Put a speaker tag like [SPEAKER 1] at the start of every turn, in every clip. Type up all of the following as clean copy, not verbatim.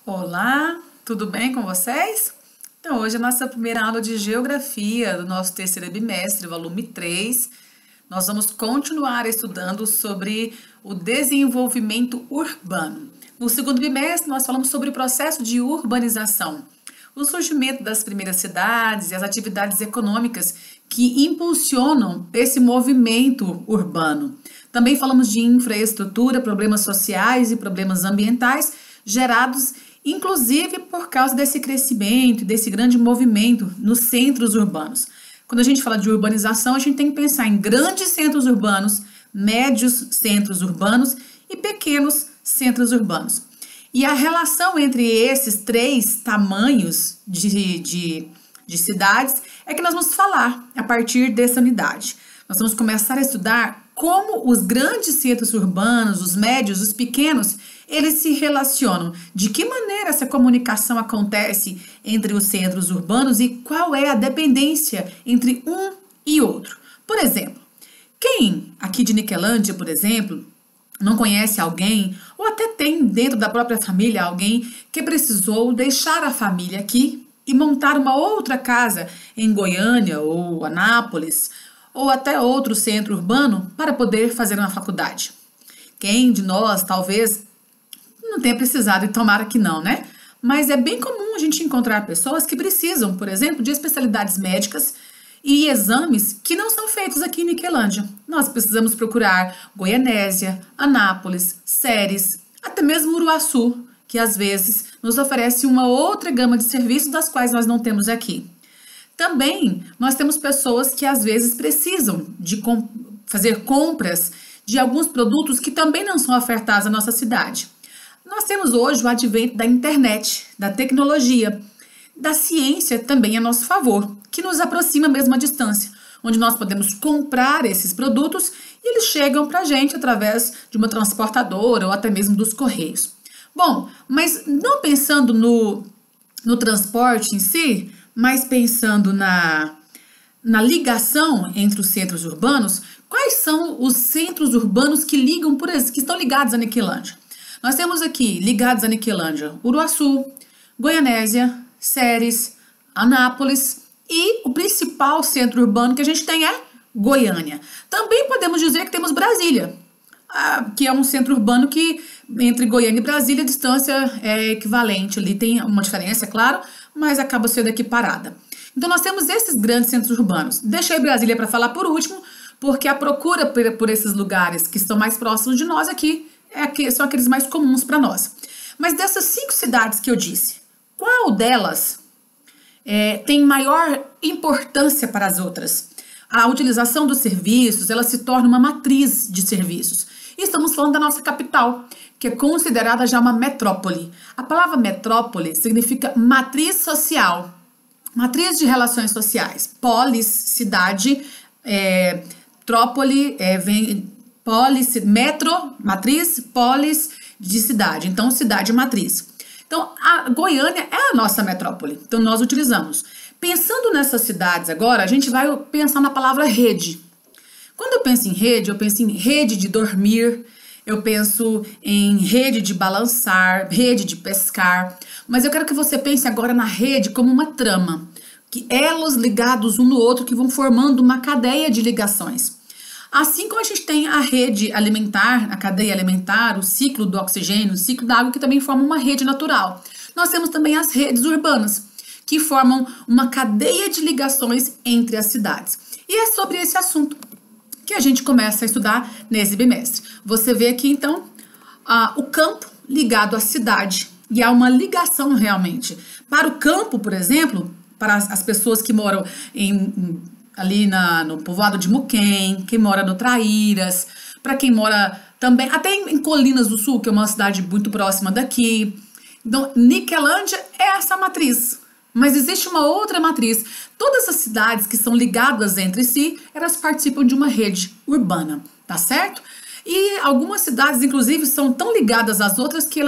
[SPEAKER 1] Olá, tudo bem com vocês? Então, hoje é a nossa primeira aula de Geografia do nosso terceiro bimestre, volume 3. Nós vamos continuar estudando sobre o desenvolvimento urbano. No segundo bimestre, nós falamos sobre o processo de urbanização, o surgimento das primeiras cidades e as atividades econômicas que impulsionam esse movimento urbano. Também falamos de infraestrutura, problemas sociais e problemas ambientais gerados inclusive por causa desse crescimento, desse grande movimento nos centros urbanos. Quando a gente fala de urbanização, a gente tem que pensar em grandes centros urbanos, médios centros urbanos e pequenos centros urbanos. E a relação entre esses três tamanhos de cidades é que nós vamos falar a partir dessa unidade. Nós vamos começar a estudar como os grandes centros urbanos, os médios, os pequenos, eles se relacionam, de que maneira essa comunicação acontece entre os centros urbanos e qual é a dependência entre um e outro. Por exemplo, quem aqui de Niquelândia, por exemplo, não conhece alguém ou até tem dentro da própria família alguém que precisou deixar a família aqui e montar uma outra casa em Goiânia ou Anápolis ou até outro centro urbano para poder fazer uma faculdade? Quem de nós talvez não tenha precisado, e tomara que não, né? Mas é bem comum a gente encontrar pessoas que precisam, por exemplo, de especialidades médicas e exames que não são feitos aqui em Niquelândia. Nós precisamos procurar Goianésia, Anápolis, Ceres, até mesmo Uruaçu, que às vezes nos oferece uma outra gama de serviços das quais nós não temos aqui. Também nós temos pessoas que às vezes precisam de fazer compras de alguns produtos que também não são ofertados na nossa cidade. Nós temos hoje o advento da internet, da tecnologia, da ciência também a nosso favor, que nos aproxima mesmo à distância, onde nós podemos comprar esses produtos e eles chegam para a gente através de uma transportadora ou até mesmo dos correios. Bom, mas não pensando no transporte em si, mas pensando na ligação entre os centros urbanos, quais são os centros urbanos que estão ligados a Niquelândia? Nós temos aqui, ligados a Niquelândia, Uruaçu, Goianésia, Ceres, Anápolis e o principal centro urbano que a gente tem é Goiânia. Também podemos dizer que temos Brasília, que é um centro urbano que entre Goiânia e Brasília a distância é equivalente. Ali tem uma diferença, é claro, mas acaba sendo equiparada. Então nós temos esses grandes centros urbanos. Deixei Brasília para falar por último, porque a procura por esses lugares que estão mais próximos de nós aqui são aqueles mais comuns para nós. Mas dessas 5 cidades que eu disse, qual delas tem maior importância para as outras? A utilização dos serviços, ela se torna uma matriz de serviços. E estamos falando da nossa capital, que é considerada já uma metrópole. A palavra metrópole significa matriz social, matriz de relações sociais. Polis, cidade, trópole, metro, matriz, polis, de cidade. Então, cidade matriz. Então, a Goiânia é a nossa metrópole. Então, nós utilizamos. Pensando nessas cidades agora, a gente vai pensar na palavra rede. Quando eu penso em rede de dormir, eu penso em rede de balançar, rede de pescar. Mas eu quero que você pense agora na rede como uma trama, que elos ligados um no outro que vão formando uma cadeia de ligações. Assim como a gente tem a rede alimentar, a cadeia alimentar, o ciclo do oxigênio, o ciclo da água, que também formam uma rede natural. Nós temos também as redes urbanas, que formam uma cadeia de ligações entre as cidades. E é sobre esse assunto que a gente começa a estudar nesse bimestre. Você vê aqui, então, o campo ligado à cidade, e há uma ligação realmente. Para o campo, por exemplo, para as pessoas que moram ali no povoado de Muquem, quem mora no Traíras, para quem mora também, até em Colinas do Sul, que é uma cidade muito próxima daqui. Então, Niquelândia é essa matriz, mas existe uma outra matriz. Todas as cidades que são ligadas entre si, elas participam de uma rede urbana, tá certo? E algumas cidades, inclusive, são tão ligadas às outras que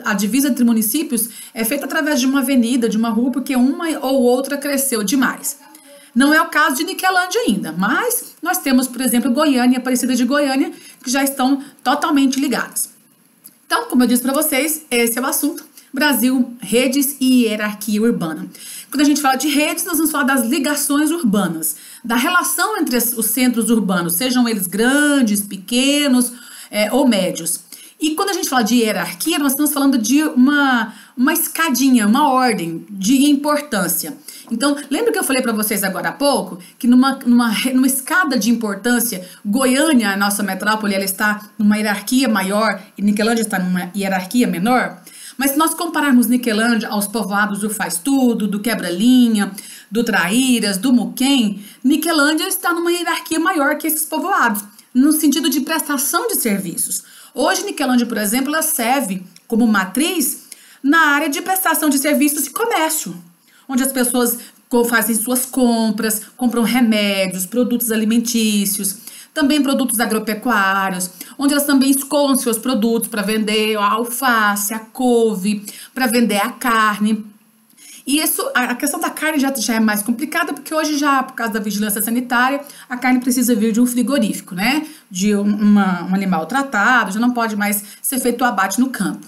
[SPEAKER 1] a divisa entre municípios é feita através de uma avenida, de uma rua, porque uma ou outra cresceu demais. Não é o caso de Niquelândia ainda, mas nós temos, por exemplo, Goiânia e Aparecida de Goiânia, que já estão totalmente ligadas. Então, como eu disse para vocês, esse é o assunto. Brasil, redes e hierarquia urbana. Quando a gente fala de redes, nós vamos falar das ligações urbanas, da relação entre os centros urbanos, sejam eles grandes, pequenos ou médios. E quando a gente fala de hierarquia, nós estamos falando de uma escadinha, uma ordem de importância. Então, lembra que eu falei para vocês agora há pouco que numa escada de importância, Goiânia, a nossa metrópole, ela está numa hierarquia maior e Niquelândia está numa hierarquia menor? Mas se nós compararmos Niquelândia aos povoados do Faz Tudo, do Quebra-Linha, do Traíras, do Muquem, Niquelândia está numa hierarquia maior que esses povoados, no sentido de prestação de serviços. Hoje, Niquelândia, por exemplo, ela serve como matriz na área de prestação de serviços e comércio, onde as pessoas fazem suas compras, compram remédios, produtos alimentícios, também produtos agropecuários, onde elas também escoam seus produtos para vender a alface, a couve, para vender a carne. E a questão da carne já é mais complicada, porque hoje já, por causa da vigilância sanitária, a carne precisa vir de um frigorífico, né? De um animal tratado, já não pode mais ser feito o abate no campo.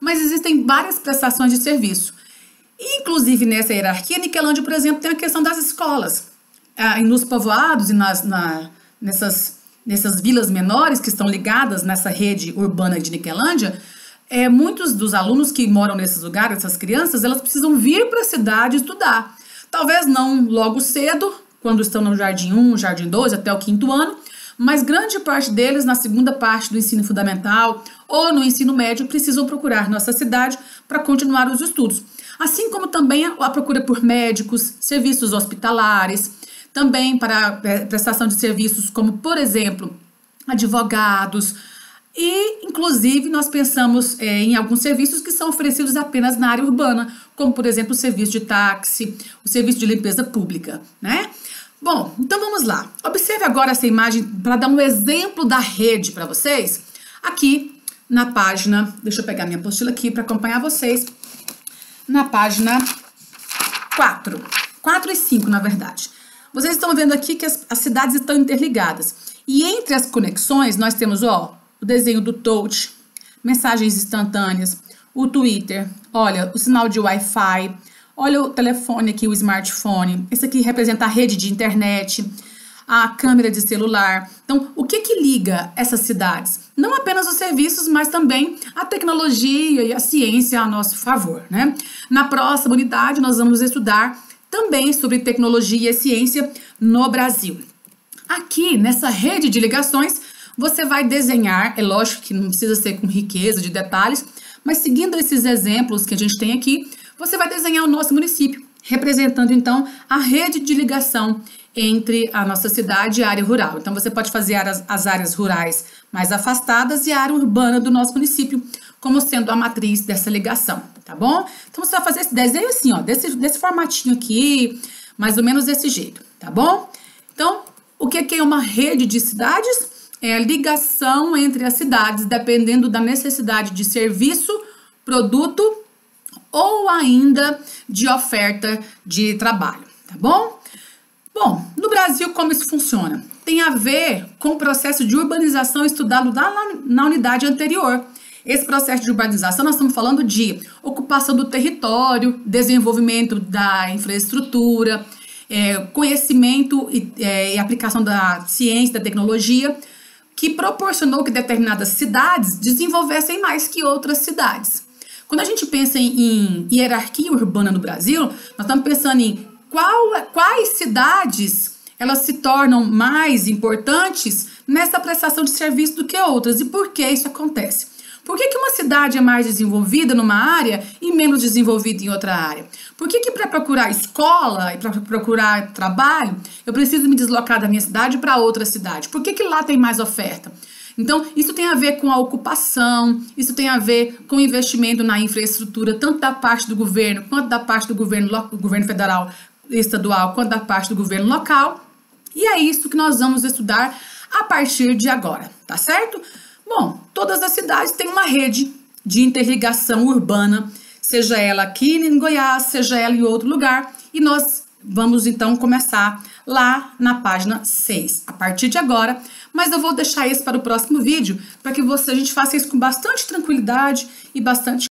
[SPEAKER 1] Mas existem várias prestações de serviço. E, inclusive, nessa hierarquia, Niquelândia, por exemplo, tem a questão das escolas. Nos povoados e nessas vilas menores que estão ligadas nessa rede urbana de Niquelândia, muitos dos alunos que moram nesses lugares, essas crianças, elas precisam vir para a cidade estudar. Talvez não logo cedo, quando estão no Jardim 1, Jardim 2, até o 5º ano, mas grande parte deles, na segunda parte do ensino fundamental ou no ensino médio, precisam procurar nossa cidade para continuar os estudos. Assim como também a procura por médicos, serviços hospitalares, também para prestação de serviços como, por exemplo, advogados. E, inclusive, nós pensamos em alguns serviços que são oferecidos apenas na área urbana, como, por exemplo, o serviço de táxi, o serviço de limpeza pública, né? Bom, então vamos lá. Observe agora essa imagem para dar um exemplo da rede para vocês. Aqui na página, deixa eu pegar minha apostila aqui para acompanhar vocês, na página 4 e 5, na verdade. Vocês estão vendo aqui que as cidades estão interligadas. E entre as conexões, nós temos, o desenho do touch, mensagens instantâneas, o Twitter, olha, o sinal de Wi-Fi, olha o telefone aqui, o smartphone. Esse aqui representa a rede de internet, a câmera de celular. Então, o que liga essas cidades? Não apenas os serviços, mas também a tecnologia e a ciência a nosso favor, né? Na próxima unidade, nós vamos estudar também sobre tecnologia e ciência no Brasil. Aqui, nessa rede de ligações, você vai desenhar, é lógico que não precisa ser com riqueza de detalhes, mas seguindo esses exemplos que a gente tem aqui, você vai desenhar o nosso município, representando então a rede de ligação entre a nossa cidade e a área rural. Então você pode fazer as áreas rurais mais afastadas e a área urbana do nosso município como sendo a matriz dessa ligação, tá bom? Então você vai fazer esse desenho assim, desse formatinho aqui, mais ou menos desse jeito, tá bom? Então, o que é uma rede de cidades? É a ligação entre as cidades, dependendo da necessidade de serviço, produto ou ainda de oferta de trabalho, tá bom? Bom, no Brasil, como isso funciona? Tem a ver com o processo de urbanização estudado na unidade anterior. Esse processo de urbanização, nós estamos falando de ocupação do território, desenvolvimento da infraestrutura, conhecimento e aplicação da ciência, da tecnologia, que proporcionou que determinadas cidades desenvolvessem mais que outras cidades. Quando a gente pensa em hierarquia urbana no Brasil, nós estamos pensando em quais cidades elas se tornam mais importantes nessa prestação de serviço do que outras e por que isso acontece. Por que uma cidade é mais desenvolvida numa área e menos desenvolvida em outra área? Por que para procurar escola e para procurar trabalho, eu preciso me deslocar da minha cidade para outra cidade? Por que lá tem mais oferta? Então, isso tem a ver com a ocupação, isso tem a ver com o investimento na infraestrutura, tanto da parte do governo, quanto da parte do governo federal, estadual, quanto da parte do governo local. E é isso que nós vamos estudar a partir de agora, tá certo? Bom, todas as cidades têm uma rede de interligação urbana, seja ela aqui em Goiás, seja ela em outro lugar, e nós vamos então começar lá na página 6, a partir de agora, mas eu vou deixar isso para o próximo vídeo, para que a gente faça isso com bastante tranquilidade e bastante